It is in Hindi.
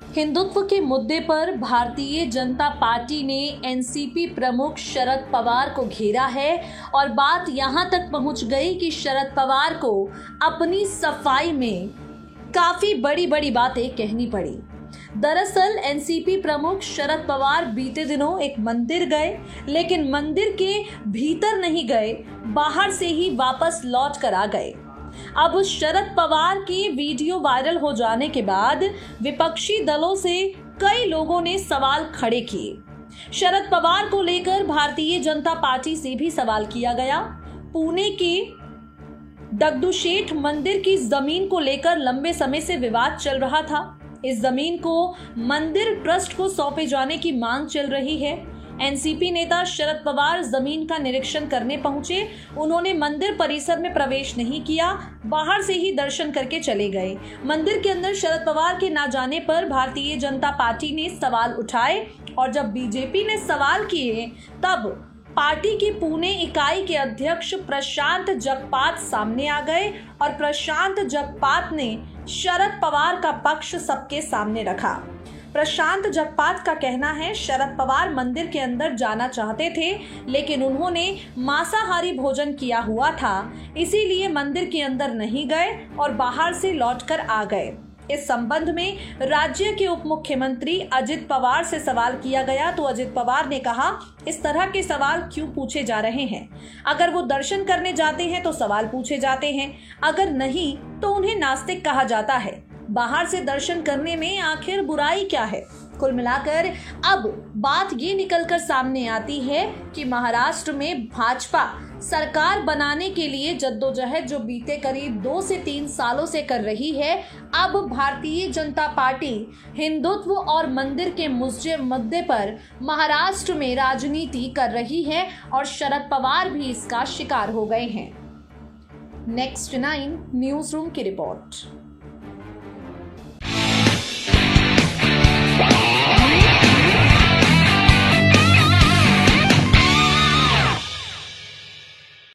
हिंदुत्व के मुद्दे पर भारतीय जनता पार्टी ने एनसीपी प्रमुख शरद पवार को घेरा है और बात यहां तक पहुंच गई कि शरद पवार को अपनी सफाई में काफी बड़ी बड़ी बातें कहनी पड़ी। दरअसल एनसीपी प्रमुख शरद पवार बीते दिनों एक मंदिर गए, लेकिन मंदिर के भीतर नहीं गए, बाहर से ही वापस लौट कर आ गए। अब शरद पवार की वीडियो वायरल हो जाने के बाद विपक्षी दलों से कई लोगों ने सवाल खड़े किए। शरद पवार को लेकर भारतीय जनता पार्टी से भी सवाल किया गया। पुणे के दगडूशेठ मंदिर की जमीन को लेकर लंबे समय से विवाद चल रहा था। इस जमीन को मंदिर ट्रस्ट को सौंपे जाने की मांग चल रही है। एनसीपी नेता शरद पवार जमीन का निरीक्षण करने पहुंचे। उन्होंने मंदिर परिसर में प्रवेश नहीं किया, बाहर से ही दर्शन करके चले गए। मंदिर के अंदर शरद पवार के ना जाने पर भारतीय जनता पार्टी ने सवाल उठाए और जब बीजेपी ने सवाल किए तब पार्टी की पुणे इकाई के अध्यक्ष प्रशांत जगपात सामने आ गए और प्रशांत जगपात ने शरद पवार का पक्ष सबके सामने रखा। प्रशांत जगपात का कहना है शरद पवार मंदिर के अंदर जाना चाहते थे, लेकिन उन्होंने मांसाहारी भोजन किया हुआ था, इसीलिए मंदिर के अंदर नहीं गए और बाहर से लौटकर आ गए। इस संबंध में राज्य के उप मुख्यमंत्री अजित पवार से सवाल किया गया तो अजित पवार ने कहा, इस तरह के सवाल क्यों पूछे जा रहे हैं? अगर वो दर्शन करने जाते हैं तो सवाल पूछे जाते हैं, अगर नहीं तो उन्हें नास्तिक कहा जाता है। बाहर से दर्शन करने में आखिर बुराई क्या है? कुल मिलाकर अब बात ये निकलकर सामने आती है कि महाराष्ट्र में भाजपा सरकार बनाने के लिए जद्दोजहद जो बीते करीब 2 से 3 सालों से कर रही है, अब भारतीय जनता पार्टी हिंदुत्व और मंदिर के मुद्दे पर महाराष्ट्र में राजनीति कर रही है और शरद पवार भी इसका शिकार हो गए हैं। नेक्स्ट 9 न्यूज रूम की रिपोर्ट।